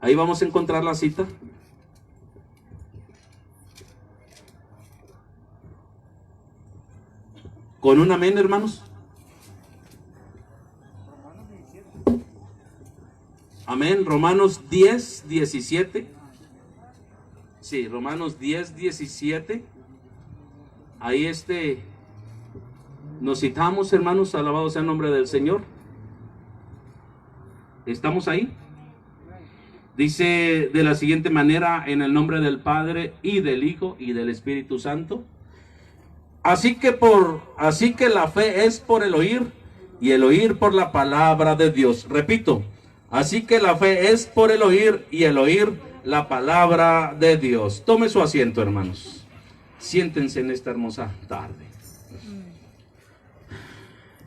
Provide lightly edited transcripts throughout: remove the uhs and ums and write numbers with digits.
Ahí vamos a encontrar la cita. Con un amén, hermanos. Amén. Romanos 10, 17. Sí, Romanos 10, 17. Ahí nos citamos, hermanos. Alabado sea el nombre del Señor. ¿Estamos ahí? Dice de la siguiente manera: en el nombre del Padre y del Hijo y del Espíritu Santo. Así que la fe es por el oír, y el oír por la palabra de Dios. Repito, así que la fe es por el oír, y el oír la palabra de Dios. Tome su asiento, hermanos. Siéntense en esta hermosa tarde.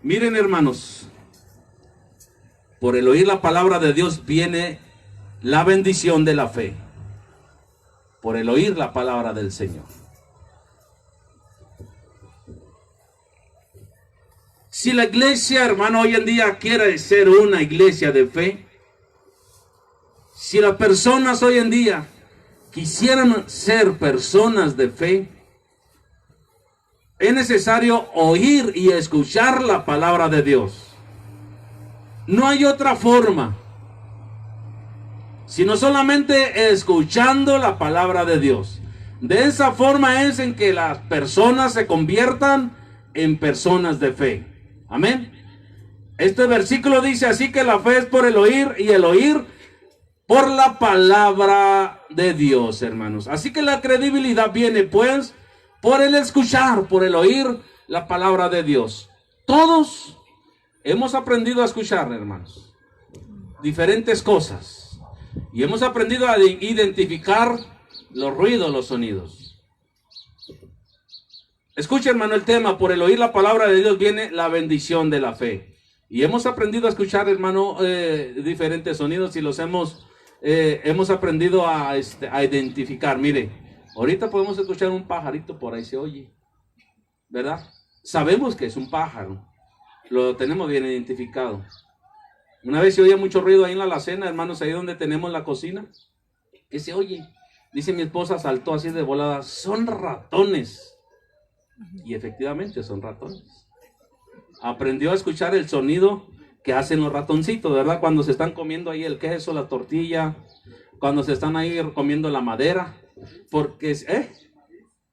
Miren, hermanos, por el oír la palabra de Dios viene la bendición de la fe. Por el oír la palabra del Señor. Si la iglesia, hermano, hoy en día quiere ser una iglesia de fe, si las personas hoy en día quisieran ser personas de fe, es necesario oír y escuchar la palabra de Dios. No hay otra forma, sino solamente escuchando la palabra de Dios. De esa forma es en que las personas se conviertan en personas de fe. Amén. Este versículo dice: así que la fe es por el oír, y el oír por la palabra de Dios, hermanos. Así que la credibilidad viene pues por el escuchar, por el oír la palabra de Dios. Todos hemos aprendido a escuchar, hermanos, diferentes cosas, y hemos aprendido a identificar los ruidos, los sonidos. Escucha, hermano, el tema: por el oír la palabra de Dios viene la bendición de la fe. Y hemos aprendido a escuchar, hermano, diferentes sonidos, y los hemos aprendido a identificar. Mire, ahorita podemos escuchar un pajarito por ahí, se oye, ¿verdad? Sabemos que es un pájaro, lo tenemos bien identificado. Una vez se oía mucho ruido ahí en la alacena, hermanos, ahí donde tenemos la cocina. ¿Qué se oye? Dice mi esposa, saltó así de volada: son ratones. Y efectivamente son ratones. Aprendió a escuchar el sonido que hacen los ratoncitos, ¿verdad? Cuando se están comiendo ahí el queso, la tortilla, cuando se están ahí comiendo la madera,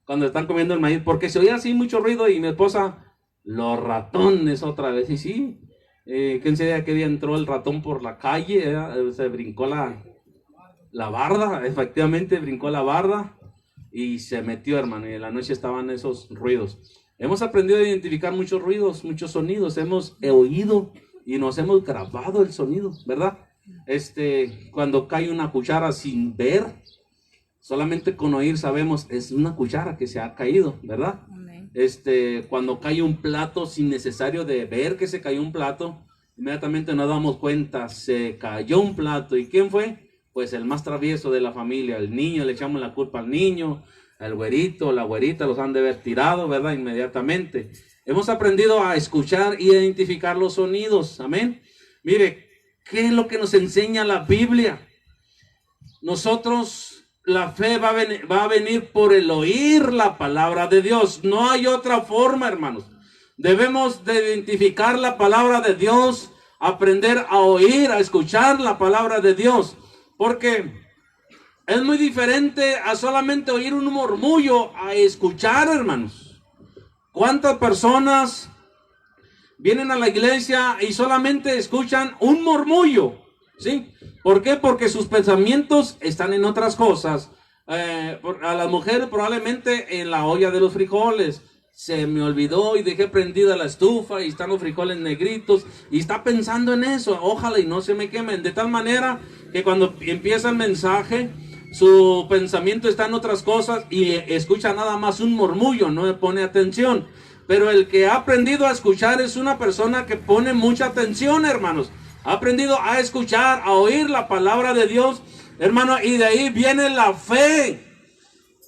cuando están comiendo el maíz, porque se oía así mucho ruido, y mi esposa: los ratones otra vez. Y sí, ¿quién sabe qué día entró el ratón por la calle? Se brincó la barda, efectivamente brincó la barda y se metió, hermano, y en la noche estaban esos ruidos. Hemos aprendido a identificar muchos ruidos, muchos sonidos, hemos oído y nos hemos grabado el sonido, ¿verdad? Cuando cae una cuchara sin ver, solamente con oír sabemos, es una cuchara que se ha caído, ¿verdad? Amén. Cuando cae un plato sin necesario de ver que se cayó un plato, inmediatamente nos damos cuenta, se cayó un plato. ¿Y quién fue? Pues el más travieso de la familia, el niño. Le echamos la culpa al niño, al güerito, la güerita, los han de haber tirado, ¿verdad? Inmediatamente. Hemos aprendido a escuchar y identificar los sonidos, amén. Mire, ¿qué es lo que nos enseña la Biblia? Nosotros, la fe va a venir por el oír la palabra de Dios. No hay otra forma, hermanos. Debemos de identificar la palabra de Dios, aprender a oír, a escuchar la palabra de Dios. Porque es muy diferente a solamente oír un murmullo, a escuchar, hermanos. ¿Cuántas personas vienen a la iglesia y solamente escuchan un murmullo? ¿Sí? ¿Por qué? Porque sus pensamientos están en otras cosas. A las mujeres probablemente en la olla de los frijoles. Se me olvidó y dejé prendida la estufa y están los frijoles negritos y está pensando en eso. Ojalá y no se me quemen. De tal manera que cuando empieza el mensaje, su pensamiento está en otras cosas y escucha nada más un murmullo, no le pone atención. Pero el que ha aprendido a escuchar es una persona que pone mucha atención, hermanos. Ha aprendido a escuchar, a oír la palabra de Dios, hermano, y de ahí viene la fe.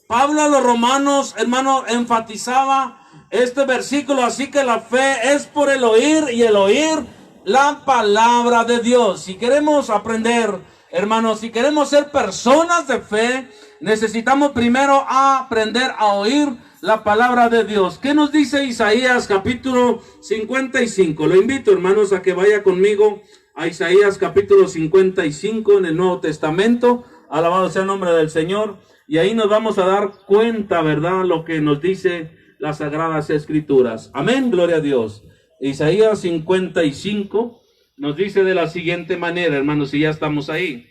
Pablo a los romanos, hermano, enfatizaba este versículo: así que la fe es por el oír, y el oír la palabra de Dios. Si queremos aprender Hermanos, si queremos ser personas de fe, necesitamos primero aprender a oír la palabra de Dios. ¿Qué nos dice Isaías capítulo 55? Lo invito, hermanos, a que vaya conmigo a Isaías capítulo 55 en el Nuevo Testamento. Alabado sea el nombre del Señor. Y ahí nos vamos a dar cuenta, ¿verdad?, lo que nos dice las Sagradas Escrituras. Amén, gloria a Dios. Isaías 55 nos dice de la siguiente manera, hermanos, si ya estamos ahí.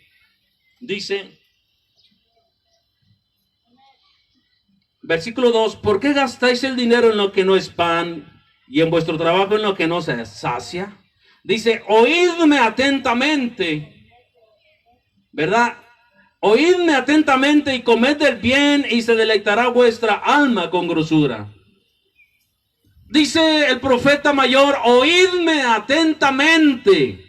Dice, versículo 2, ¿por qué gastáis el dinero en lo que no es pan y en vuestro trabajo en lo que no se sacia? Dice, oídme atentamente, ¿verdad? Oídme atentamente y comed del bien y se deleitará vuestra alma con grosura. Dice el profeta mayor, oídme atentamente.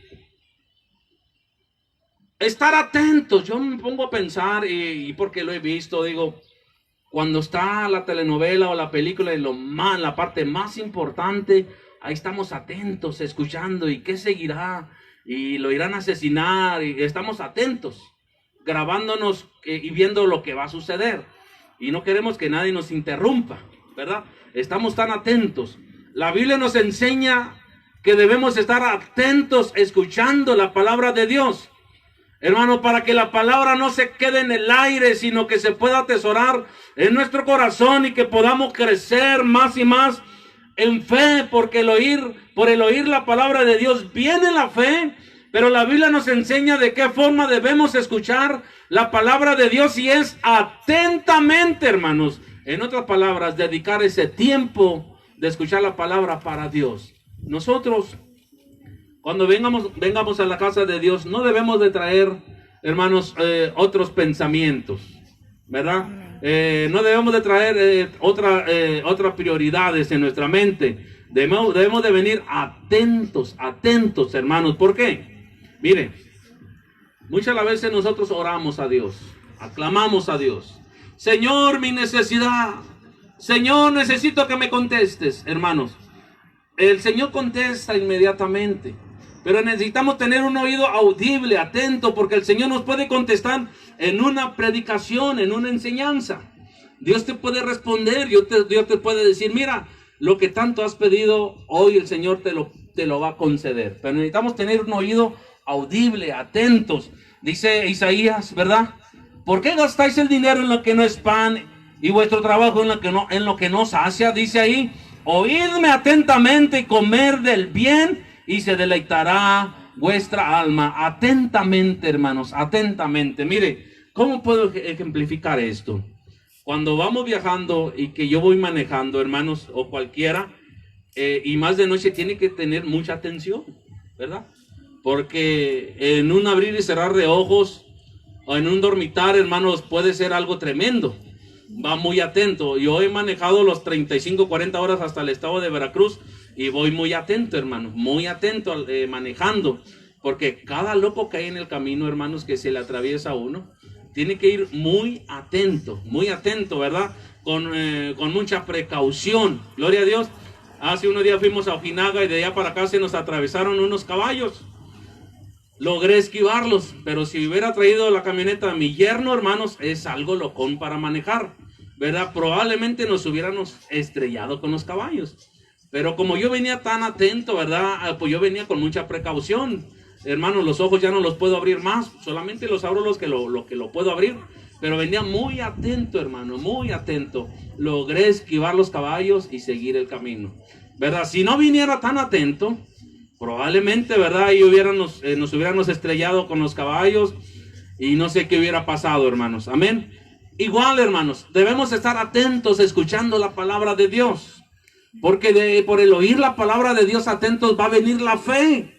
Estar atentos. Yo me pongo a pensar, y porque lo he visto, digo, cuando está la telenovela o la película, la parte más importante, ahí estamos atentos, escuchando, y qué seguirá, y lo irán a asesinar, y estamos atentos, grabándonos y viendo lo que va a suceder. Y no queremos que nadie nos interrumpa, ¿verdad? Estamos tan atentos. La Biblia nos enseña que debemos estar atentos escuchando la palabra de Dios. Hermano, para que la palabra no se quede en el aire, sino que se pueda atesorar en nuestro corazón y que podamos crecer más y más en fe, porque por el oír la palabra de Dios viene la fe, pero la Biblia nos enseña de qué forma debemos escuchar la palabra de Dios y es atentamente, hermanos. En otras palabras, dedicar ese tiempo de escuchar la palabra para Dios. Nosotros, cuando vengamos a la casa de Dios, no debemos de traer, hermanos, otros pensamientos, ¿verdad? No debemos de traer otras prioridades en nuestra mente. Debemos de venir atentos, hermanos. ¿Por qué? Mire, muchas veces nosotros oramos a Dios, aclamamos a Dios. Señor, mi necesidad. Señor, necesito que me contestes, hermanos. El Señor contesta inmediatamente, pero necesitamos tener un oído audible, atento, porque el Señor nos puede contestar en una predicación, en una enseñanza. Dios te puede responder, Dios te puede decir, mira, lo que tanto has pedido, hoy el Señor te lo va a conceder. Pero necesitamos tener un oído audible, atentos. Dice Isaías, ¿verdad? ¿Por qué gastáis el dinero en lo que no es pan y vuestro trabajo en lo que no sacia? Dice ahí, oídme atentamente y comer del bien y se deleitará vuestra alma. Atentamente, hermanos, atentamente. Mire, ¿cómo puedo ejemplificar esto? Cuando vamos viajando y que yo voy manejando, hermanos, o cualquiera, y más de noche, tiene que tener mucha atención, ¿verdad? Porque en un abrir y cerrar de ojos, o en un dormitar, hermanos, puede ser algo tremendo. Va muy atento. Yo he manejado los 35, 40 horas hasta el estado de Veracruz y voy muy atento, hermanos, muy atento manejando, porque cada loco que hay en el camino, hermanos, que se le atraviesa a uno, tiene que ir muy atento, ¿verdad? Con mucha precaución. Gloria a Dios. Hace unos días fuimos a Ojinaga y de allá para acá se nos atravesaron unos caballos. Logré esquivarlos, pero si hubiera traído la camioneta a mi yerno, hermanos, es algo locón para manejar, ¿verdad? Probablemente nos hubiéramos estrellado con los caballos. Pero como yo venía tan atento, ¿verdad? Pues yo venía con mucha precaución. Hermanos, los ojos ya no los puedo abrir más, solamente los abro lo que lo puedo abrir. Pero venía muy atento, hermano, muy atento. Logré esquivar los caballos y seguir el camino, ¿verdad? Si no viniera tan atento, probablemente, ¿verdad? Y nos hubiéramos estrellado con los caballos y no sé qué hubiera pasado, hermanos. Amén. Igual, hermanos, debemos estar atentos escuchando la palabra de Dios, porque por el oír la palabra de Dios atentos va a venir la fe.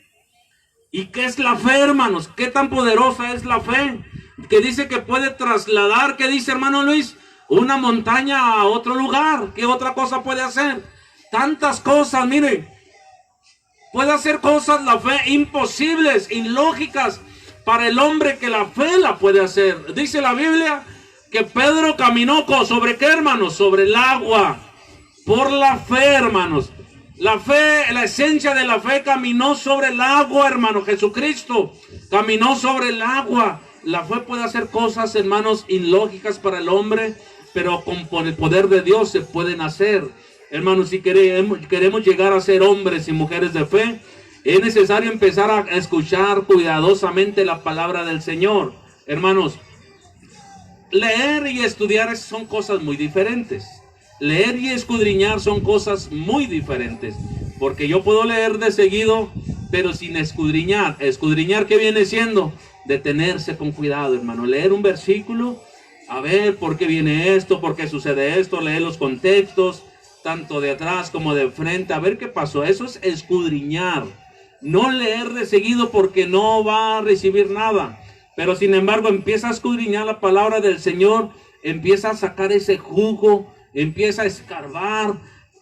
¿Y qué es la fe, hermanos? ¿Qué tan poderosa es la fe? Que dice que puede trasladar, ¿qué dice, hermano Luis? Una montaña a otro lugar. ¿Qué otra cosa puede hacer? Tantas cosas, mire. Puede hacer cosas la fe imposibles, ilógicas para el hombre, que la fe la puede hacer. Dice la Biblia que Pedro caminó ¿sobre qué, hermanos? Sobre el agua. Por la fe, hermanos. La fe, la esencia de la fe caminó sobre el agua, hermano. Jesucristo caminó sobre el agua. La fe puede hacer cosas, hermanos, ilógicas para el hombre, pero por el poder de Dios se pueden hacer. Hermanos, si queremos llegar a ser hombres y mujeres de fe, es necesario empezar a escuchar cuidadosamente la palabra del Señor. Hermanos, leer y estudiar son cosas muy diferentes. Leer y escudriñar son cosas muy diferentes. Porque yo puedo leer de seguido, pero sin escudriñar. ¿Escudriñar qué viene siendo? Detenerse con cuidado, hermano. Leer un versículo, a ver por qué viene esto, por qué sucede esto, leer los contextos, tanto de atrás como de frente, a ver qué pasó. Eso es escudriñar. No leer de seguido porque no va a recibir nada. Pero sin embargo empieza a escudriñar la palabra del Señor, empieza a sacar ese jugo, empieza a escarbar.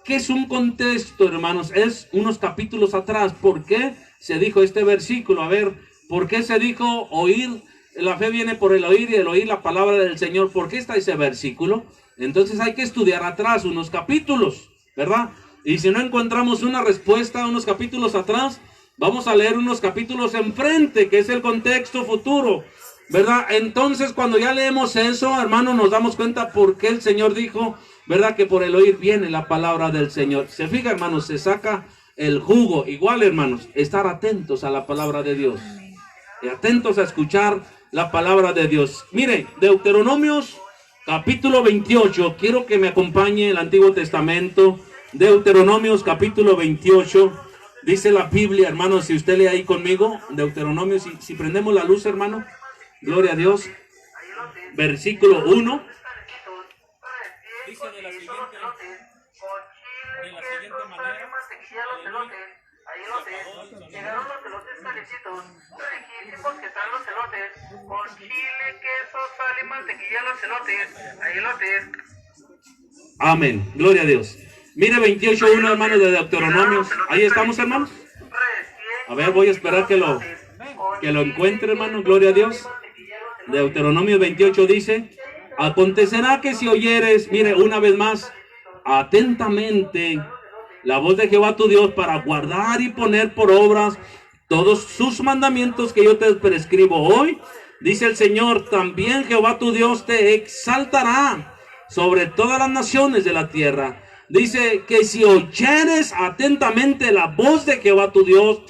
¿Qué es un contexto, hermanos? Es unos capítulos atrás. ¿Por qué se dijo este versículo? A ver, ¿por qué se dijo oír? La fe viene por el oír y el oír la palabra del Señor. ¿Por qué está ese versículo? Entonces hay que estudiar atrás unos capítulos, ¿verdad? Y si no encontramos una respuesta unos capítulos atrás, vamos a leer unos capítulos enfrente, que es el contexto futuro, ¿verdad? Entonces cuando ya leemos eso, hermano, nos damos cuenta por qué el Señor dijo, ¿verdad? Que por el oír viene la palabra del Señor. Se fija, hermanos, se saca el jugo. Igual, hermanos, estar atentos a la palabra de Dios. Y atentos a escuchar la palabra de Dios. Mire, Deuteronomios capítulo 28. Quiero que me acompañe el Antiguo Testamento. Deuteronomios capítulo 28. Dice la Biblia, hermano, si usted lee ahí conmigo, Deuteronomio, si prendemos la luz, hermano, gloria a Dios. Versículo 1. Dice de la siguiente manera. Llegaron los elotes calentitos, riquísimos que están los elotes, con chile, queso, sal y mantequilla los elotes, hay elotes. Amén, gloria a Dios. Mire 28.1, hermanos, de Deuteronomios. Ahí estamos, hermanos. A ver, voy a esperar que lo encuentre, hermano, gloria a Dios. Deuteronomio 28 dice, acontecerá que si oyeres, mire, una vez más, atentamente la voz de Jehová tu Dios para guardar y poner por obras todos sus mandamientos que yo te prescribo hoy, dice el Señor, también Jehová tu Dios te exaltará sobre todas las naciones de la tierra. Dice que si oyeres atentamente la voz de Jehová tu Dios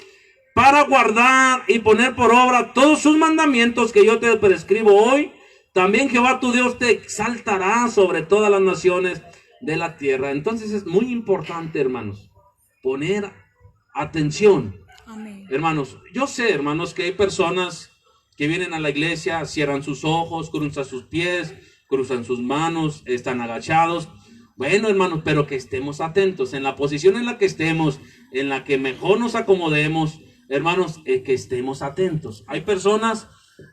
para guardar y poner por obra todos sus mandamientos que yo te prescribo hoy, también Jehová tu Dios te exaltará sobre todas las naciones de la tierra. Entonces es muy importante, hermanos, poner atención. Amén. Hermanos, yo sé, hermanos, que hay personas que vienen a la iglesia, cierran sus ojos, cruzan sus pies, cruzan sus manos, están agachados. Bueno, hermanos, pero que estemos atentos en la posición en la que estemos, en la que mejor nos acomodemos, hermanos, que estemos atentos. Hay personas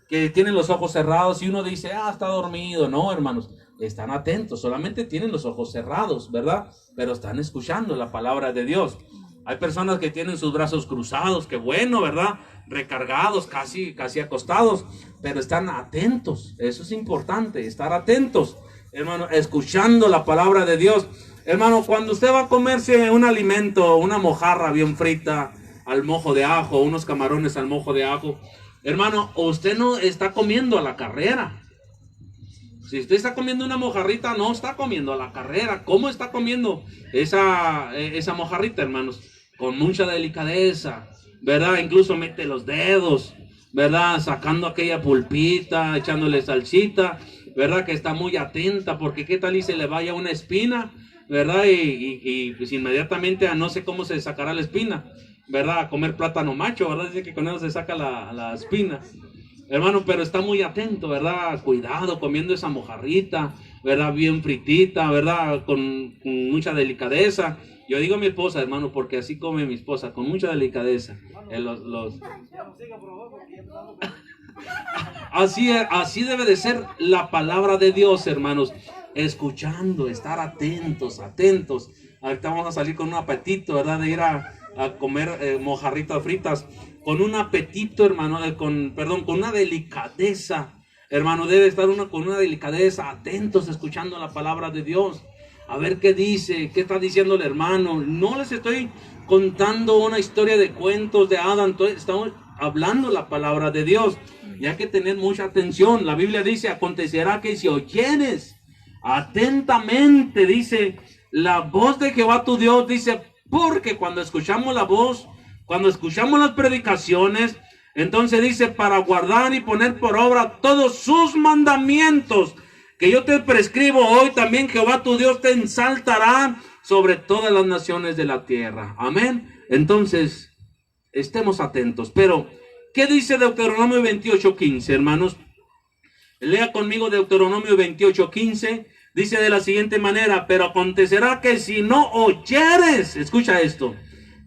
que tienen los ojos cerrados y uno dice, está dormido. No, hermanos, están atentos, solamente tienen los ojos cerrados, ¿verdad? Pero están escuchando la palabra de Dios. Hay personas que tienen sus brazos cruzados, que bueno, ¿verdad? Recargados, casi acostados, pero están atentos. Eso es importante, estar atentos, hermano, escuchando la palabra de Dios. Hermano, cuando usted va a comerse un alimento, una mojarra bien frita al mojo de ajo, unos camarones al mojo de ajo, hermano, usted no está comiendo a la carrera. Si usted está comiendo una mojarrita, no está comiendo a la carrera. ¿Cómo está comiendo esa mojarrita, hermanos? Con mucha delicadeza, ¿verdad? Incluso mete los dedos, ¿verdad? Sacando aquella pulpita, echándole salsita, ¿verdad? Que está muy atenta, porque qué tal y se le vaya una espina, ¿verdad? Y pues inmediatamente a no sé cómo se sacará la espina, ¿verdad? A comer plátano macho, ¿verdad? Dice que con eso se saca la espina. Hermano, pero está muy atento, ¿verdad? Cuidado, comiendo esa mojarrita, ¿verdad? Bien fritita, ¿verdad? Con mucha delicadeza. Yo digo a mi esposa, hermano, porque así come mi esposa, con mucha delicadeza. Así debe de ser la palabra de Dios, hermanos. Escuchando, estar atentos. Ahorita vamos a salir con un apetito, ¿verdad? De ir a comer mojarritas fritas. Con un apetito, hermano, con una delicadeza, hermano, debe estar uno con una delicadeza, atentos, escuchando la palabra de Dios. a ver qué dice, qué está diciendo el hermano. No les estoy contando una historia de cuentos de hadas, estamos hablando la palabra de Dios. Y hay que tener mucha atención. La Biblia dice, acontecerá que si oyeres atentamente, dice, la voz de Jehová tu Dios, dice, porque cuando escuchamos la voz, cuando escuchamos las predicaciones, entonces dice, para guardar y poner por obra todos sus mandamientos que yo te prescribo hoy, también Jehová tu Dios te ensaltará sobre todas las naciones de la tierra. Amén. Entonces, estemos atentos. Pero, ¿qué dice Deuteronomio 28:15, hermanos? Lea conmigo Deuteronomio 28:15. Dice de la siguiente manera, pero acontecerá que si no oyeres, escucha esto,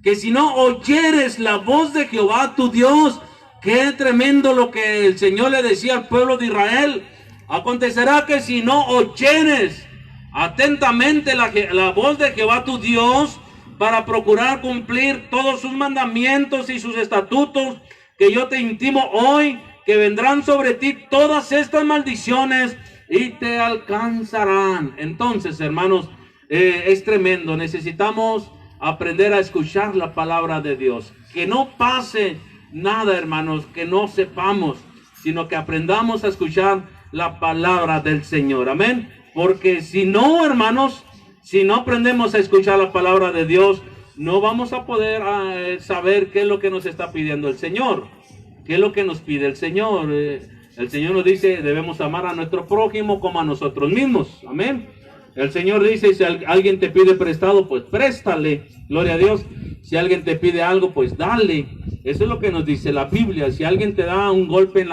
que si no oyeres la voz de Jehová tu Dios, qué tremendo lo que el Señor le decía al pueblo de Israel. Acontecerá que si no oyeres atentamente la voz de Jehová tu Dios, para procurar cumplir todos sus mandamientos y sus estatutos, que yo te intimo hoy, que vendrán sobre ti todas estas maldiciones y te alcanzarán. Entonces, hermanos, es tremendo. Necesitamos aprender a escuchar la palabra de Dios. Que no pase nada, hermanos, que no sepamos, sino que aprendamos a escuchar la palabra del Señor. Amén. Porque si no, hermanos, si no aprendemos a escuchar la palabra de Dios, no vamos a poder saber qué es lo que nos está pidiendo el Señor. ¿Qué es lo que nos pide el Señor? El Señor nos dice, debemos amar a nuestro prójimo como a nosotros mismos. Amén. El Señor dice, si alguien te pide prestado, pues préstale. Gloria a Dios. Si alguien te pide algo, pues dale. Eso es lo que nos dice la Biblia. Si alguien te da un golpe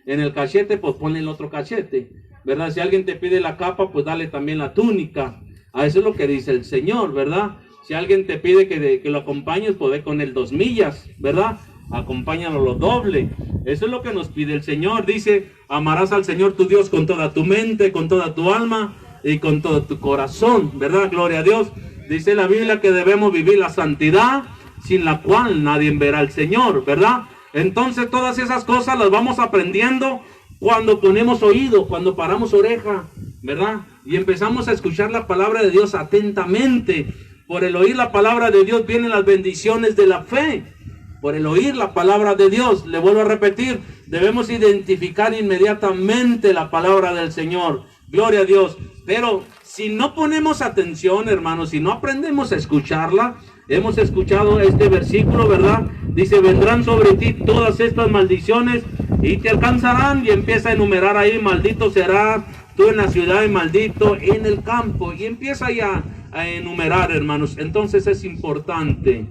en el cachete, pues ponle el otro cachete, ¿verdad? Si alguien te pide la capa, pues dale también la túnica. Eso es lo que dice el Señor, ¿verdad? Si alguien te pide que lo acompañes, pues ve con él 2 millas, ¿verdad? Acompáñalo lo doble. Eso es lo que nos pide el Señor. Dice, amarás al Señor tu Dios con toda tu mente, con toda tu alma y con todo tu corazón, ¿verdad? Gloria a Dios. Dice la Biblia que debemos vivir la santidad, sin la cual nadie verá al Señor, ¿verdad? Entonces todas esas cosas las vamos aprendiendo cuando ponemos oído, cuando paramos oreja, ¿verdad? Y empezamos a escuchar la palabra de Dios atentamente. Por el oír la palabra de Dios vienen las bendiciones de la fe. Por el oír la palabra de Dios, le vuelvo a repetir, debemos identificar inmediatamente la palabra del Señor. Gloria a Dios. Pero si no ponemos atención, hermanos, si no aprendemos a escucharla, hemos escuchado este versículo, ¿verdad? Dice, vendrán sobre ti todas estas maldiciones y te alcanzarán. Y empieza a enumerar ahí, maldito será tú en la ciudad y maldito en el campo. Y empieza ya a enumerar, hermanos. Entonces es importante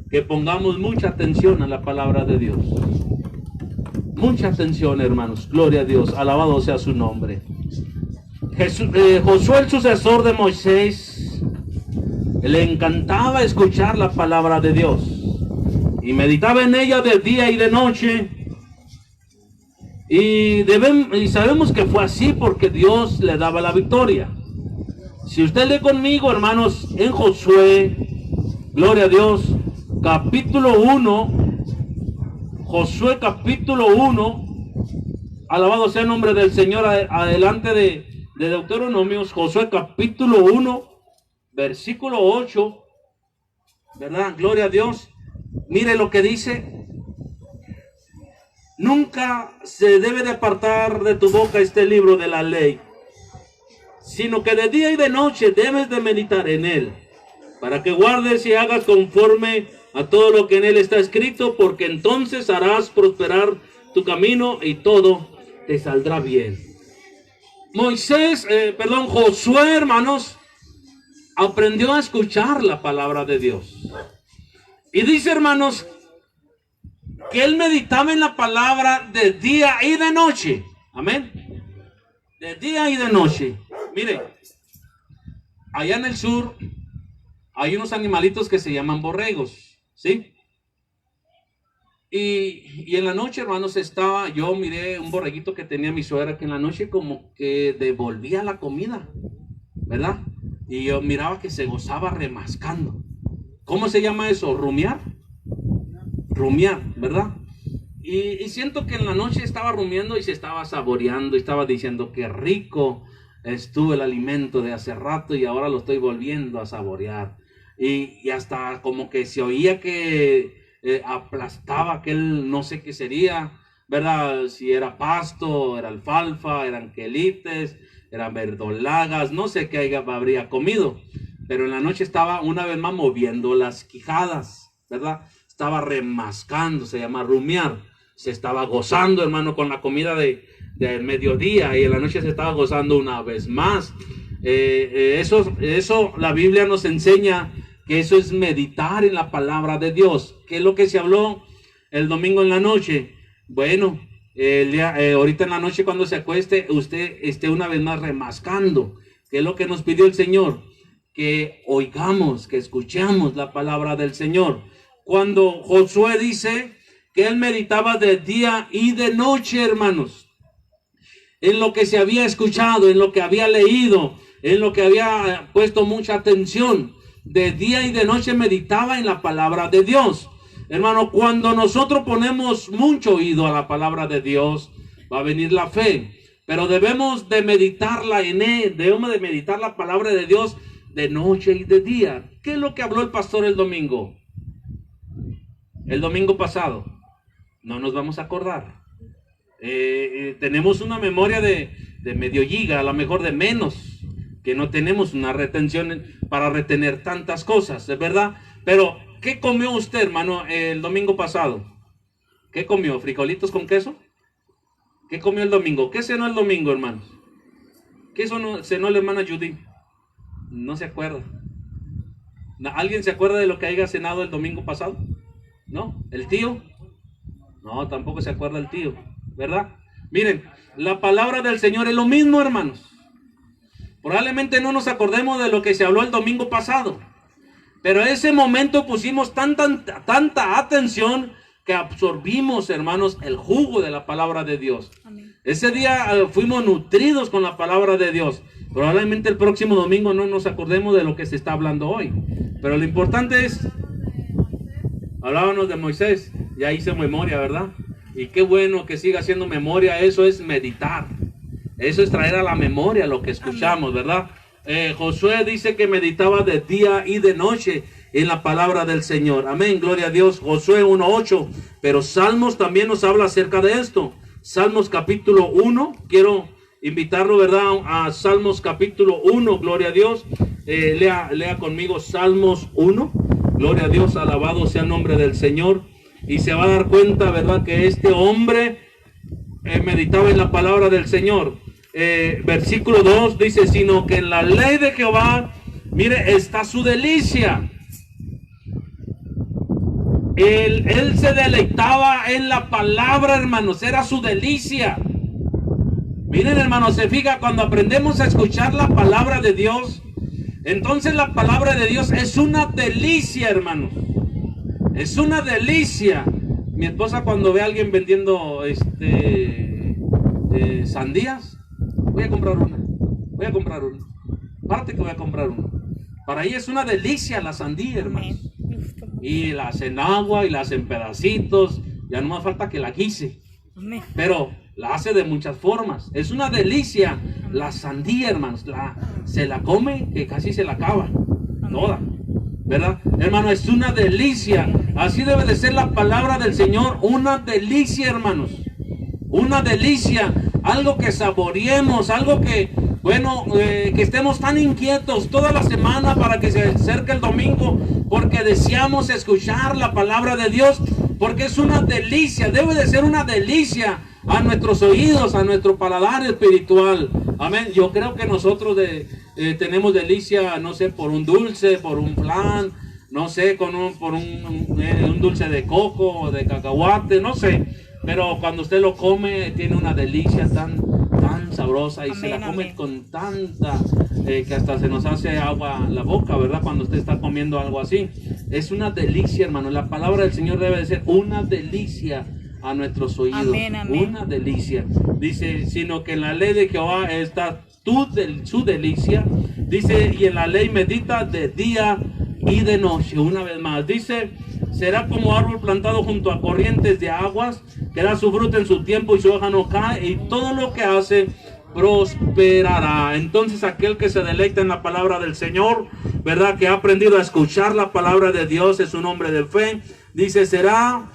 que pongamos mucha atención a la palabra de Dios. Mucha atención, hermanos. Gloria a Dios. Alabado sea su nombre. Josué, el sucesor de Moisés, le encantaba escuchar la palabra de Dios y meditaba en ella de día y de noche. Y sabemos que fue así porque Dios le daba la victoria. Si usted lee conmigo, hermanos, en Josué, gloria a Dios, capítulo 1, Josué capítulo 1, alabado sea el nombre del Señor, adelante de Deuteronomios, Josué capítulo 1, versículo 8, ¿verdad? Gloria a Dios. Mire lo que dice. Nunca se debe de apartar de tu boca este libro de la ley, sino que de día y de noche debes de meditar en él, para que guardes y hagas conforme a todo lo que en él está escrito, porque entonces harás prosperar tu camino y todo te saldrá bien. Josué, hermanos, aprendió a escuchar la palabra de Dios. Y dice, hermanos, que él meditaba en la palabra de día y de noche. Amén. De día y de noche. Mire, allá en el sur hay unos animalitos que se llaman borregos, ¿sí? Y en la noche, hermanos, yo miré un borreguito que tenía mi suegra, que en la noche como que devolvía la comida, ¿verdad? Y yo miraba que se gozaba remascando. ¿Cómo se llama eso? ¿Rumiar? Rumiar, ¿verdad? Y siento que en la noche estaba rumiando y se estaba saboreando y estaba diciendo qué rico. estuvo el alimento de hace rato y ahora lo estoy volviendo a saborear. Y hasta como que se oía que aplastaba aquel, no sé qué sería, ¿verdad? Si era pasto, era alfalfa, eran quelites, eran verdolagas, no sé qué habría comido. Pero en la noche estaba una vez más moviendo las quijadas, ¿verdad? Estaba remascando, se llama rumiar. Se estaba gozando, hermano, con la comida de mediodía, y en la noche se estaba gozando una vez más. Eso la Biblia nos enseña que eso es meditar en la palabra de Dios. ¿Qué es lo que se habló el domingo en la noche? Bueno, ahorita en la noche cuando se acueste, usted esté una vez más remascando. ¿Qué es lo que nos pidió el Señor? Que oigamos, que escuchemos la palabra del Señor. Cuando Josué dice que él meditaba de día y de noche, hermanos, en lo que se había escuchado, en lo que había leído, en lo que había puesto mucha atención, de día y de noche meditaba en la palabra de Dios. Hermano, cuando nosotros ponemos mucho oído a la palabra de Dios, va a venir la fe, pero debemos de meditarla en él, debemos de meditar la palabra de Dios de noche y de día. ¿Qué es lo que habló el pastor el domingo? El domingo pasado. No nos vamos a acordar. Tenemos una memoria de medio giga, a lo mejor de menos, que no tenemos una retención para retener tantas cosas, ¿es verdad? Pero, ¿qué comió usted, hermano, el domingo pasado? ¿Qué comió? ¿Frijolitos con queso? ¿Qué comió el domingo? ¿Qué cenó el domingo, hermanos? ¿Qué cenó la hermana Judy? No se acuerda. ¿Alguien se acuerda de lo que haya cenado el domingo pasado? ¿No? ¿El tío? No, tampoco se acuerda el tío, ¿verdad? Miren, la palabra del Señor es lo mismo, hermanos. Probablemente no nos acordemos de lo que se habló el domingo pasado, pero en ese momento pusimos tanta atención que absorbimos, hermanos, el jugo de la palabra de Dios. Amén. Ese día fuimos nutridos con la palabra de Dios. Probablemente el próximo domingo no nos acordemos de lo que se está hablando hoy, pero lo importante es, hablábamos de Moisés, ya hice memoria, ¿verdad? Y qué bueno que siga haciendo memoria. Eso es meditar, eso es traer a la memoria lo que escuchamos, ¿verdad? Josué dice que meditaba de día y de noche en la palabra del Señor. Amén, gloria a Dios. Josué 1:8. Pero Salmos también nos habla acerca de esto. Salmos capítulo 1. Quiero invitarlo, ¿verdad? A Salmos capítulo 1. Gloria a Dios. Lea conmigo Salmos 1. Gloria a Dios, alabado sea el nombre del Señor. Y se va a dar cuenta, ¿verdad?, que este hombre meditaba en la palabra del Señor. Versículo 2 dice, sino que en la ley de Jehová, mire, está su delicia. Él se deleitaba en la palabra, hermanos, era su delicia. Miren, hermanos, se fija, cuando aprendemos a escuchar la palabra de Dios, entonces la palabra de Dios es una delicia, hermanos. Es una delicia. Mi esposa, cuando ve a alguien vendiendo sandías, voy a comprar una. Aparte que voy a comprar una. Para ella es una delicia la sandía, hermanos. Y la hacen agua y la hacen pedacitos. Ya no más falta que la guise. Pero la hace de muchas formas. Es una delicia la sandía, hermanos. Se la come que casi se la acaba. Toda. ¿Verdad? Hermano, es una delicia. Así debe de ser la palabra del Señor. Una delicia, hermanos. Una delicia. Algo que saboreemos. Algo que, bueno, que estemos tan inquietos toda la semana para que se acerque el domingo. Porque deseamos escuchar la palabra de Dios. Porque es una delicia. Debe de ser una delicia a nuestros oídos, a nuestro paladar espiritual. Amén. Yo creo que nosotros tenemos delicia, no sé, por un dulce, por un flan, no sé, por un dulce de coco o de cacahuate, no sé. Pero cuando usted lo come, tiene una delicia tan sabrosa y amén, se la come amén, con tanta, que hasta se nos hace agua la boca, ¿verdad? Cuando usted está comiendo algo así. Es una delicia, hermano. La palabra del Señor debe de ser una delicia a nuestros oídos. Amén, amén. Una delicia. Dice, sino que en la ley de Jehová está su delicia. Dice, y en la ley medita de día y de noche. Una vez más. Dice, será como árbol plantado junto a corrientes de aguas, que da su fruto en su tiempo y su hoja no cae, y todo lo que hace prosperará. Entonces aquel que se deleita en la palabra del Señor, ¿verdad? Que ha aprendido a escuchar la palabra de Dios, es un hombre de fe. Dice, será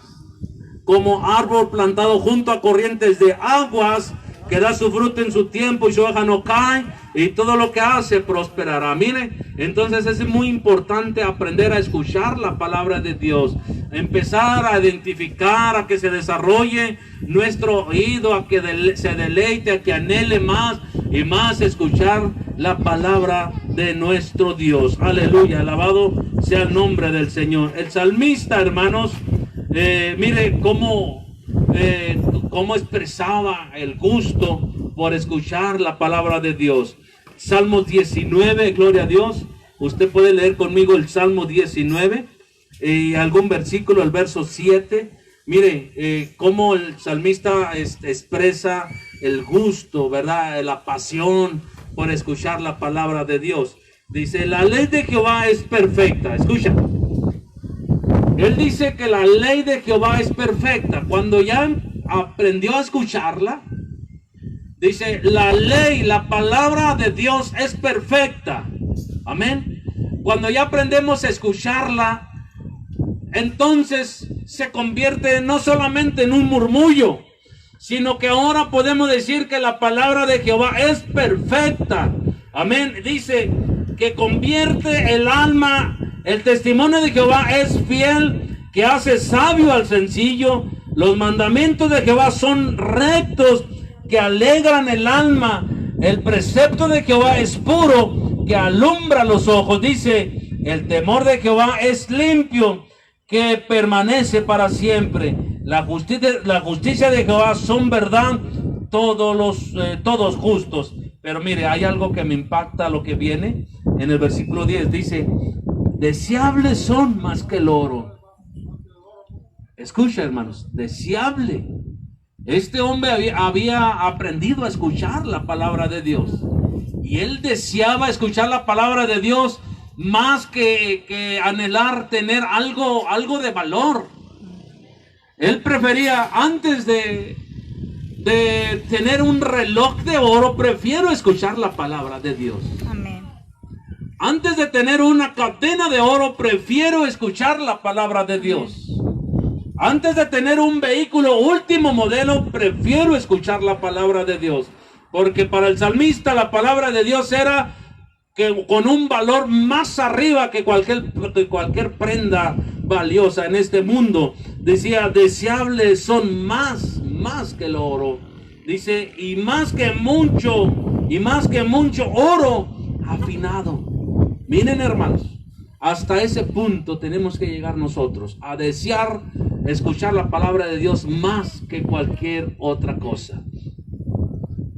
como árbol plantado junto a corrientes de aguas, que da su fruto en su tiempo y su hoja no cae, y todo lo que hace prosperará. Miren, entonces es muy importante aprender a escuchar la palabra de Dios, empezar a identificar, a que se desarrolle nuestro oído, a que se deleite, a que anhele más y más escuchar la palabra de nuestro Dios. Aleluya, alabado sea el nombre del Señor. El salmista, hermanos, mire cómo expresaba el gusto por escuchar la palabra de Dios. Salmo 19, gloria a Dios. Usted puede leer conmigo el Salmo 19 y algún versículo, el verso 7. Mire cómo el salmista expresa el gusto, ¿verdad? La pasión por escuchar la palabra de Dios. Dice, la ley de Jehová es perfecta. Escucha. Él dice que la ley de Jehová es perfecta. Cuando ya aprendió a escucharla, dice, la ley, la palabra de Dios es perfecta. Amén. Cuando ya aprendemos a escucharla, entonces se convierte no solamente en un murmullo, sino que ahora podemos decir que la palabra de Jehová es perfecta. Amén. Dice que convierte el alma. El testimonio de Jehová es fiel, que hace sabio al sencillo. Los mandamientos de Jehová son rectos, que alegran el alma. El precepto de Jehová es puro, que alumbra los ojos. Dice, el temor de Jehová es limpio, que permanece para siempre. La justicia de Jehová son verdad, todos justos. Pero mire, hay algo que me impacta lo que viene en el versículo 10. Dice, deseables son más que el oro. Escucha, hermanos, deseable. Este hombre había aprendido a escuchar la palabra de Dios. Y él deseaba escuchar la palabra de Dios más que anhelar tener algo de valor. Él prefería, antes de tener un reloj de oro, prefiero escuchar la palabra de Dios. Amén. Antes de tener una cadena de oro, prefiero escuchar la palabra de Dios. Antes de tener un vehículo último modelo, prefiero escuchar la palabra de Dios. Porque para el salmista la palabra de Dios era que con un valor más arriba que cualquier prenda valiosa en este mundo. Decía, deseables son más que el oro. Dice, y más que mucho oro afinado. Miren, hermanos, hasta ese punto tenemos que llegar nosotros, a desear escuchar la palabra de Dios más que cualquier otra cosa.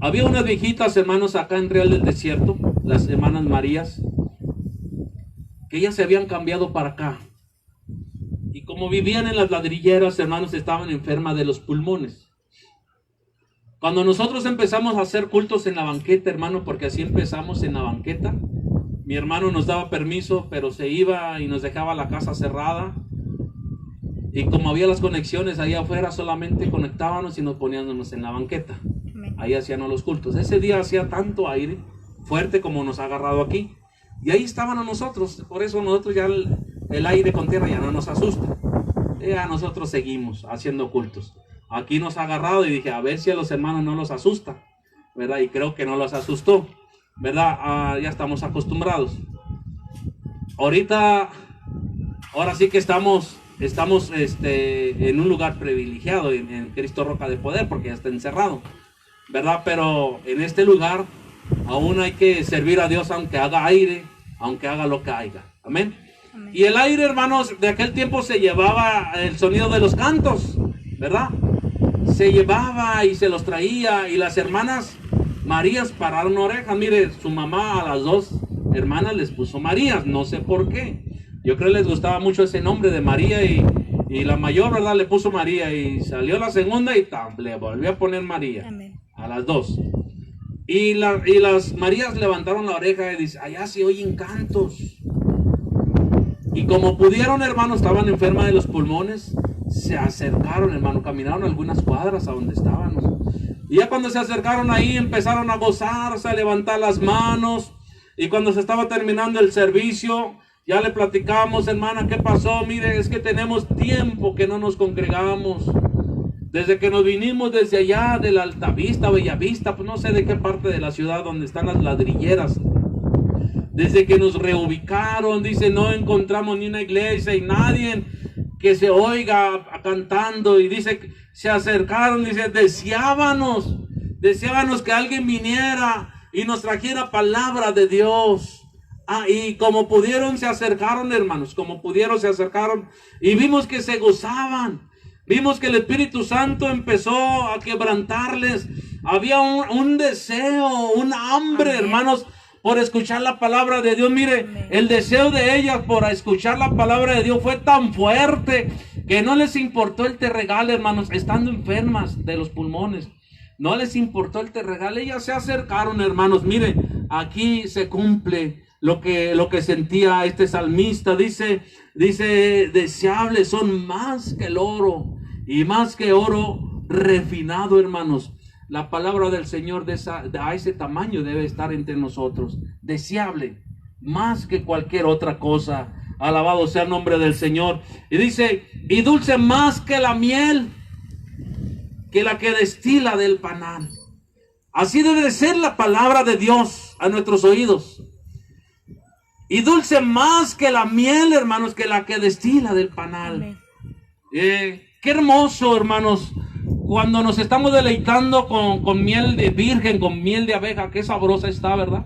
Había unas viejitas, hermanos, acá en Real del Desierto, las hermanas Marías, que ellas se habían cambiado para acá. Y como vivían en las ladrilleras, hermanos, estaban enfermas de los pulmones. Cuando nosotros empezamos a hacer cultos en la banqueta, hermano, porque así empezamos en la banqueta, mi hermano nos daba permiso, pero se iba y nos dejaba la casa cerrada. Y como había las conexiones ahí afuera, solamente conectábamos y nos poníamos en la banqueta. Ahí hacían los cultos. Ese día hacía tanto aire fuerte como nos ha agarrado aquí. Y ahí estaban a nosotros. Por eso nosotros ya el aire con tierra ya no nos asusta. Ya nosotros seguimos haciendo cultos. Aquí nos ha agarrado y dije, a ver si a los hermanos no los asusta, ¿verdad? Y creo que no los asustó, ¿verdad? Ya estamos acostumbrados. Ahora sí que estamos en un lugar privilegiado en Cristo Roca de Poder, porque ya está encerrado, ¿verdad? Pero en este lugar aún hay que servir a Dios, aunque haga aire, aunque haga lo que haya. Amén. Amén. Y el aire, hermanos, de aquel tiempo se llevaba el sonido de los cantos, ¿verdad? Se llevaba y se los traía, y las hermanas Marías pararon orejas. Mire, su mamá a las dos hermanas les puso Marías, no sé por qué. Yo creo que les gustaba mucho ese nombre de María, y la mayor, ¿verdad?, le puso María, y salió la segunda y le volvió a poner María. Amén. A las dos. Y las Marías levantaron la oreja y dicen, allá se oyen cantos. Y como pudieron, hermanos, estaban enfermas de los pulmones, se acercaron, hermano, caminaron algunas cuadras a donde estábamos. Y ya cuando se acercaron ahí, empezaron a gozarse, a levantar las manos. Y cuando se estaba terminando el servicio, ya le platicamos, hermana, ¿qué pasó? Mire, es que tenemos tiempo que no nos congregamos. Desde que nos vinimos desde allá de la Altavista, Bellavista, pues no sé de qué parte de la ciudad donde están las ladrilleras. Desde que nos reubicaron, dice, no encontramos ni una iglesia y nadie que se oiga cantando. Y dice, se acercaron, dice, deseábamos que alguien viniera y nos trajera palabra de Dios. Y como pudieron se acercaron, hermanos, como pudieron se acercaron y vimos que se gozaban. Vimos que el Espíritu Santo empezó a quebrantarles. Había un deseo, un hambre, amén, hermanos, por escuchar la palabra de Dios. Mire, amén, el deseo de ellas por escuchar la palabra de Dios fue tan fuerte que no les importó el terregal, hermanos, estando enfermas de los pulmones. No les importó el terregal. Ellas se acercaron, hermanos. Mire, aquí se cumple lo que sentía este salmista. Dice, deseables son más que el oro y más que oro refinado, hermanos. La palabra del Señor a ese tamaño debe estar entre nosotros. Deseable, más que cualquier otra cosa. Alabado sea el nombre del Señor. Y dice, y dulce más que la miel, que la que destila del panal. Así debe de ser la palabra de Dios a nuestros oídos. Y dulce más que la miel, hermanos, que la que destila del panal. Qué hermoso, hermanos, cuando nos estamos deleitando con miel de virgen, con miel de abeja. Qué sabrosa está, ¿verdad?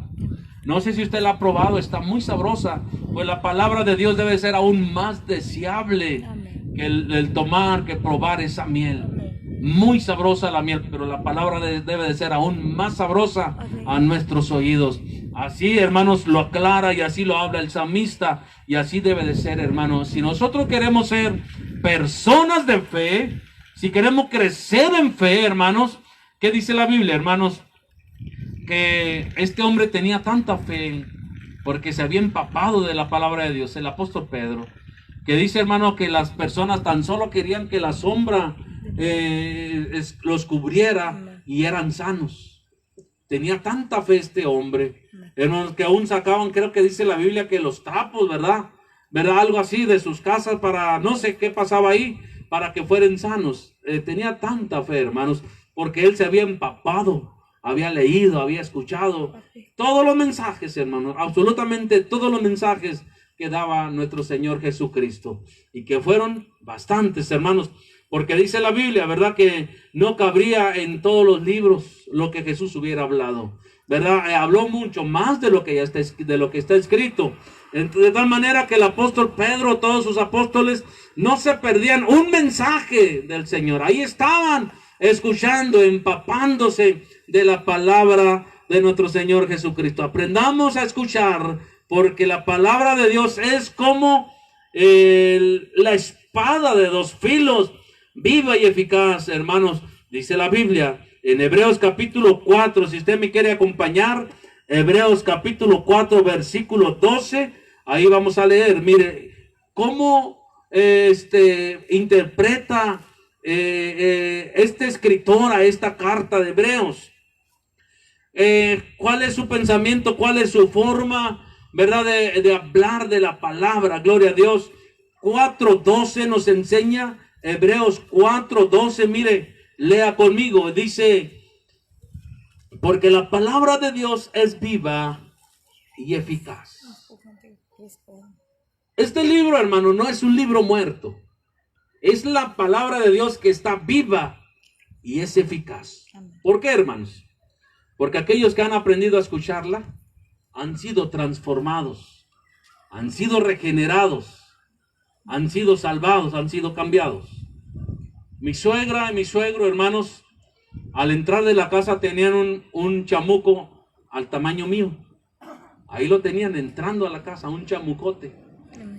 No sé si usted la ha probado, está muy sabrosa. Pues la palabra de Dios debe ser aún más deseable. Amén. Que el tomar, que probar esa miel. Amén. Muy sabrosa la miel, pero la palabra debe de ser aún más sabrosa a nuestros oídos. Así, hermanos, lo aclara y así lo habla el salmista. Y así debe de ser, hermanos. Si nosotros queremos ser personas de fe, si queremos crecer en fe, hermanos, ¿qué dice la Biblia, hermanos? Que este hombre tenía tanta fe porque se había empapado de la palabra de Dios, el apóstol Pedro, que dice, hermano, que las personas tan solo querían que la sombra los cubriera y eran sanos. Tenía tanta fe este hombre, hermanos, que aún sacaban, creo que dice la Biblia, que los trapos, ¿verdad? Algo así de sus casas para, no sé qué pasaba ahí, para que fueran sanos. Tenía tanta fe, hermanos, porque él se había empapado, había leído, había escuchado todos los mensajes, hermanos, absolutamente todos los mensajes que daba nuestro Señor Jesucristo, y que fueron bastantes, hermanos, porque dice la Biblia, ¿verdad?, que no cabría en todos los libros lo que Jesús hubiera hablado, ¿verdad? Habló mucho más de lo que ya está, escrito, de tal manera que el apóstol Pedro, todos sus apóstoles, no se perdían un mensaje del Señor. Ahí estaban escuchando, empapándose de la palabra de nuestro Señor Jesucristo. Aprendamos a escuchar, porque la palabra de Dios es como la espada de dos filos, viva y eficaz, hermanos. Dice la Biblia en Hebreos capítulo 4, si usted me quiere acompañar, Hebreos capítulo 4, versículo 12, ahí vamos a leer. Mire, cómo interpreta este escritor a esta carta de Hebreos. ¿Cuál es su pensamiento? ¿Cuál es su forma, verdad, de hablar de la palabra? Gloria a Dios. 4:12 nos enseña, Hebreos 4:12, mire, lea conmigo, dice, porque la palabra de Dios es viva y eficaz. Este libro, hermano, no es un libro muerto. Es la palabra de Dios que está viva y es eficaz. ¿Por qué, hermanos? Porque aquellos que han aprendido a escucharla han sido transformados, han sido regenerados, han sido salvados, han sido cambiados. Mi suegra y mi suegro, hermanos, al entrar de la casa tenían un chamuco al tamaño mío. Ahí lo tenían entrando a la casa, un chamucote,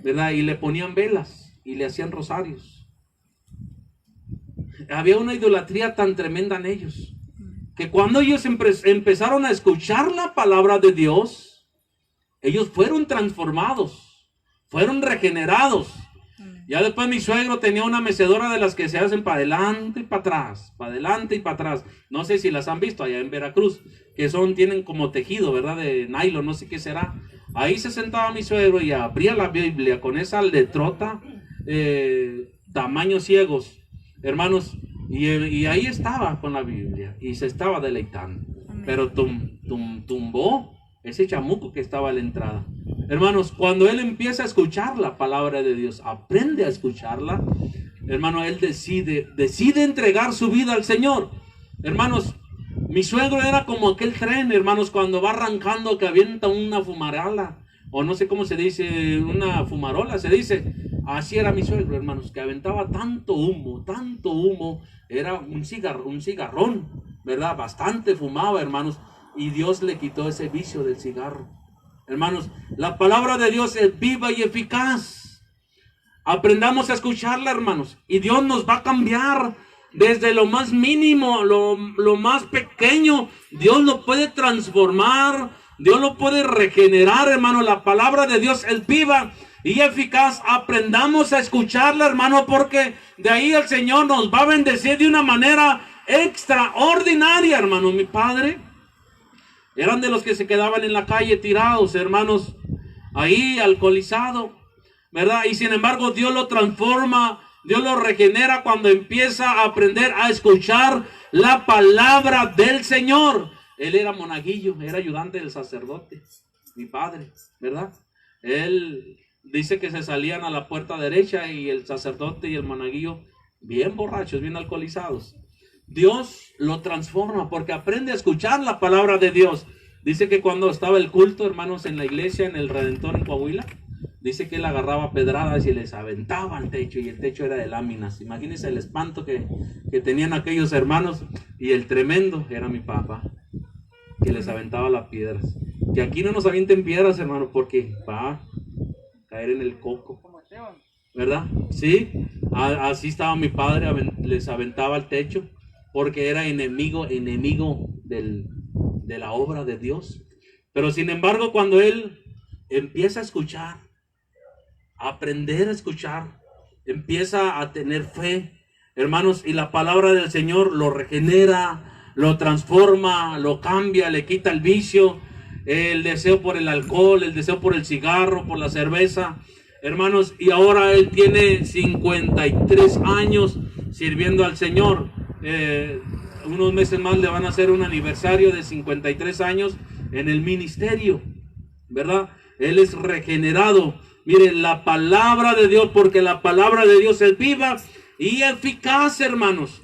¿verdad? Y le ponían velas y le hacían rosarios. Había una idolatría tan tremenda en ellos, que cuando ellos empezaron a escuchar la palabra de Dios, ellos fueron transformados, fueron regenerados. Ya después mi suegro tenía una mecedora de las que se hacen para adelante y para atrás, para adelante y para atrás. No sé si las han visto allá en Veracruz, que tienen como tejido, ¿verdad? De nylon, no sé qué será. Ahí se sentaba mi suegro y abría la Biblia con esa letrota, tamaños ciegos, hermanos. Y ahí estaba con la Biblia y se estaba deleitando. Amén. Pero tumbó ese chamuco que estaba a la entrada. Hermanos, cuando él empieza a escuchar la palabra de Dios, aprende a escucharla, hermano, él decide entregar su vida al Señor. Hermanos, mi suegro era como aquel tren, hermanos, cuando va arrancando que avienta una fumarola, o no sé cómo se dice, una fumarola se dice. Así era mi suegro, hermanos, que aventaba tanto humo, era un cigarrón, ¿verdad? Bastante fumaba, hermanos, y Dios le quitó ese vicio del cigarro. Hermanos, la palabra de Dios es viva y eficaz. Aprendamos a escucharla, hermanos, y Dios nos va a cambiar desde lo más mínimo, lo más pequeño. Dios lo puede transformar, Dios lo puede regenerar, hermano. La palabra de Dios es viva y eficaz. Aprendamos a escucharla, hermano, porque de ahí el Señor nos va a bendecir de una manera extraordinaria, hermano. Mi padre eran de los que se quedaban en la calle tirados, hermanos, ahí alcoholizado, ¿verdad? Y sin embargo Dios lo transforma, Dios lo regenera cuando empieza a aprender a escuchar la palabra del Señor. Él era monaguillo, era ayudante del sacerdote, mi padre, ¿verdad? Él dice que se salían a la puerta derecha y el sacerdote y el monaguillo bien borrachos, bien alcoholizados. Dios lo transforma porque aprende a escuchar la palabra de Dios. Dice que cuando estaba el culto, hermanos, en la iglesia, en el Redentor en Coahuila, dice que él agarraba pedradas y les aventaba al techo, y el techo era de láminas. Imagínense el espanto que tenían aquellos hermanos, y el tremendo era mi papá, que les aventaba las piedras. Que aquí no nos avienten piedras, hermano, porque va a caer en el coco, ¿verdad? Sí, así estaba mi padre, les aventaba al techo, porque era enemigo de la obra de Dios. Pero sin embargo, cuando él empieza a escuchar, a aprender a escuchar, empieza a tener fe, hermanos, y la palabra del Señor lo regenera, lo transforma, lo cambia, le quita el vicio, el deseo por el alcohol, el deseo por el cigarro, por la cerveza, hermanos, y ahora él tiene 53 años sirviendo al Señor. Unos meses más le van a hacer un aniversario de 53 años en el ministerio, ¿verdad? Él es regenerado. Miren, la palabra de Dios, porque la palabra de Dios es viva y eficaz, hermanos.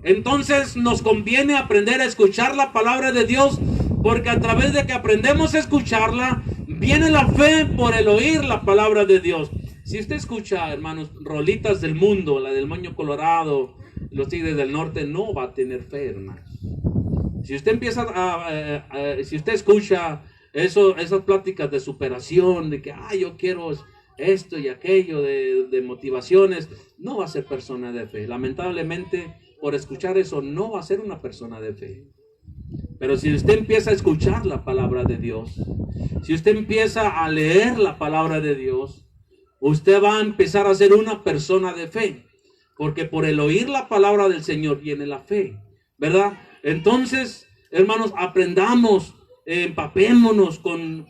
Entonces nos conviene aprender a escuchar la palabra de Dios, porque a través de que aprendemos a escucharla, viene la fe por el oír la palabra de Dios. Si usted escucha, hermanos, rolitas del mundo, la del Moño Colorado, los Tigres del Norte, no va a tener fe, hermanos. Si usted empieza si usted escucha esas pláticas de superación, de que yo quiero esto y aquello, de motivaciones, no va a ser persona de fe. Lamentablemente, por escuchar eso, no va a ser una persona de fe. Pero si usted empieza a escuchar la palabra de Dios, si usted empieza a leer la palabra de Dios, usted va a empezar a ser una persona de fe. Porque por el oír la palabra del Señor viene la fe, ¿verdad? Entonces, hermanos, aprendamos, empapémonos con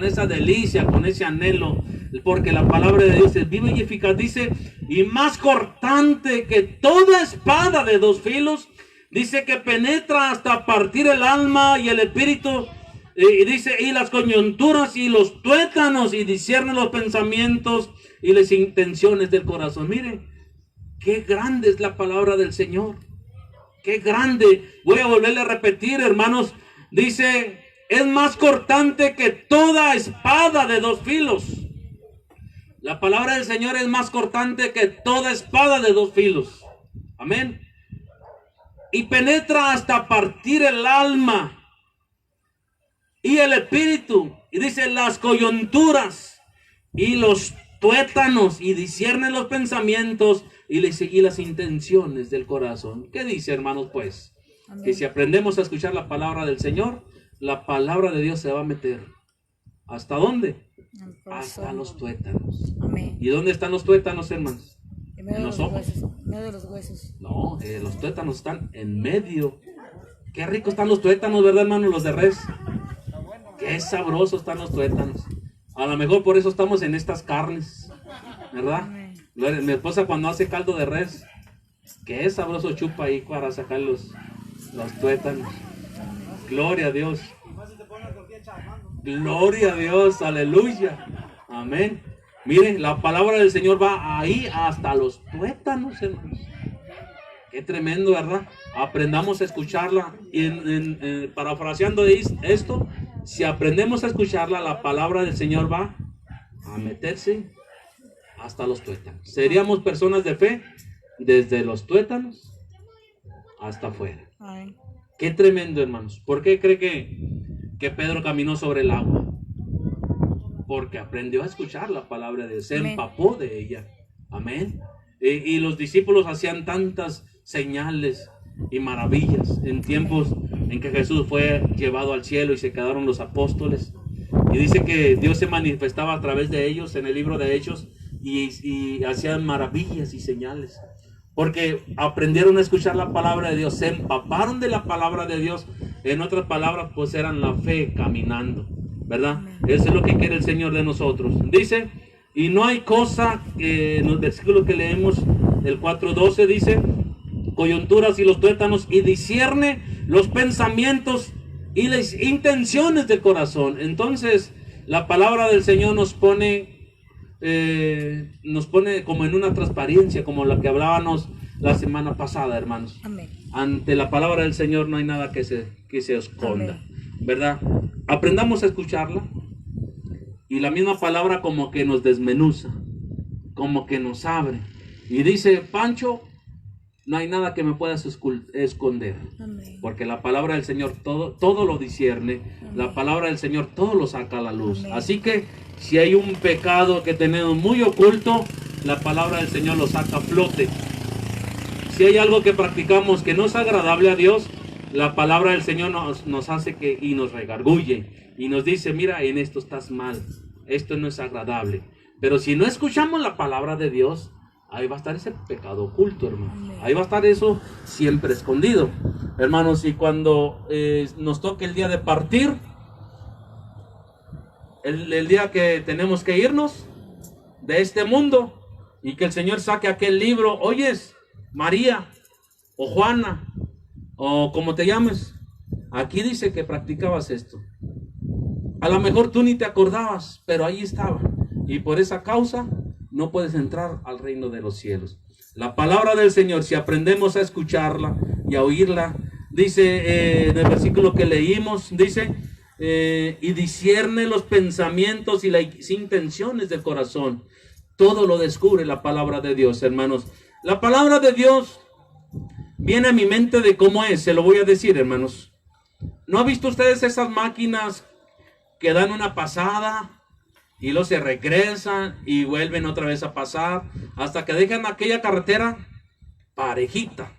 esa delicia, con ese anhelo, porque la palabra de Dios es viva y eficaz, dice, y más cortante que toda espada de dos filos, dice que penetra hasta partir el alma y el espíritu, y dice, y las coyunturas y los tuétanos, y discierne los pensamientos y las intenciones del corazón. Mire, qué grande es la palabra del Señor. Qué grande. Voy a volverle a repetir, hermanos. Dice, es más cortante que toda espada de dos filos. La palabra del Señor es más cortante que toda espada de dos filos. Amén. Y penetra hasta partir el alma y el espíritu. Y dice, las coyunturas y los tuétanos, y discierne los pensamientos y le seguí las intenciones del corazón. ¿Qué dice, hermanos? Pues Amén. que si aprendemos a escuchar la palabra del Señor, la palabra de Dios se va a meter ¿Hasta dónde? Al corazón. Hasta los tuétanos. Amén. ¿Y dónde están los tuétanos, hermanos? En medio ¿En de los los ojos? huesos. En medio de los huesos. No, los tuétanos están en medio. Qué ricos están los tuétanos, ¿verdad, hermano? Los de res. Qué sabrosos están los tuétanos. A lo mejor por eso estamos en estas carnes, ¿verdad? Amén. Mi esposa cuando hace caldo de res, qué sabroso chupa ahí para sacar los tuétanos. Gloria a Dios. Gloria a Dios, aleluya. Amén. Miren, la palabra del Señor va ahí hasta los tuétanos, hermanos. Qué tremendo, ¿verdad? Aprendamos a escucharla. Y parafraseando esto, si aprendemos a escucharla, la palabra del Señor va a meterse hasta los tuétanos. Seríamos personas de fe desde los tuétanos hasta afuera. Amén. Qué tremendo, hermanos. ¿Por qué cree que Pedro caminó sobre el agua? Porque aprendió a escuchar la palabra de Dios, se Amén. empapó de ella. Amén. Y los discípulos hacían tantas señales y maravillas en tiempos en que Jesús fue llevado al cielo y se quedaron los apóstoles. Y dice que Dios se manifestaba a través de ellos en el libro de Hechos y hacían maravillas y señales. Porque aprendieron a escuchar la palabra de Dios, se empaparon de la palabra de Dios. En otras palabras, pues eran la fe caminando, ¿verdad? Eso es lo que quiere el Señor de nosotros. Dice, y no hay cosa, en los versículos que leemos, el 4:12 dice, coyunturas y los tuétanos, y discierne los pensamientos y las intenciones del corazón. Entonces, la palabra del Señor nos pone como en una transparencia, como la que hablábamos la semana pasada, hermanos. Amén. Ante la palabra del Señor no hay nada que se esconda, Amén. ¿verdad? Aprendamos a escucharla y la misma palabra como que nos desmenuza, como que nos abre y dice, Pancho, no hay nada que me puedas esconder, Amén. porque la palabra del Señor todo lo discierne. Amén. La palabra del Señor todo lo saca a la luz. Amén. Así que si hay un pecado que tenemos muy oculto, la palabra del Señor lo saca a flote. Si hay algo que practicamos que no es agradable a Dios, la palabra del Señor nos hace y nos redarguye y nos dice, mira, en esto estás mal, esto no es agradable. Pero si no escuchamos la palabra de Dios, ahí va a estar ese pecado oculto, hermano. Amén. Ahí va a estar eso siempre escondido. Hermanos, y cuando nos toque el día de partir, el día que tenemos que irnos de este mundo, y que el Señor saque aquel libro, oyes, María, o Juana, o como te llames, aquí dice que practicabas esto. A lo mejor tú ni te acordabas, pero ahí estaba. Y por esa causa no puedes entrar al reino de los cielos. La palabra del Señor, si aprendemos a escucharla y a oírla, dice en el versículo que leímos, dice, y discierne los pensamientos y las intenciones del corazón. Todo lo descubre la palabra de Dios, hermanos. La palabra de Dios viene a mi mente de cómo es, se lo voy a decir, hermanos. ¿No han visto ustedes esas máquinas que dan una pasada y luego se regresan y vuelven otra vez a pasar hasta que dejan aquella carretera parejita?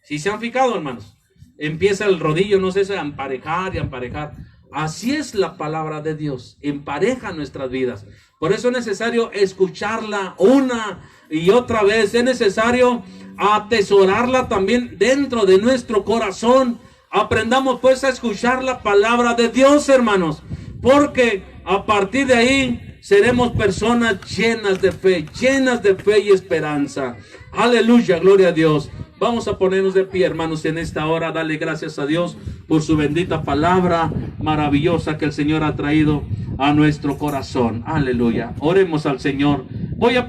¿Sí se han fijado, hermanos? Empieza el rodillo, no sé, a emparejar y a emparejar. Así es la palabra de Dios, empareja nuestras vidas. Por eso es necesario escucharla una y otra vez. Es necesario atesorarla también dentro de nuestro corazón. Aprendamos pues a escuchar la palabra de Dios, hermanos, porque a partir de ahí seremos personas llenas de fe y esperanza. Aleluya, gloria a Dios. Vamos a ponernos de pie, hermanos, en esta hora. Dale gracias a Dios por su bendita palabra maravillosa que el Señor ha traído a nuestro corazón. Aleluya. Oremos al Señor. Voy a pedir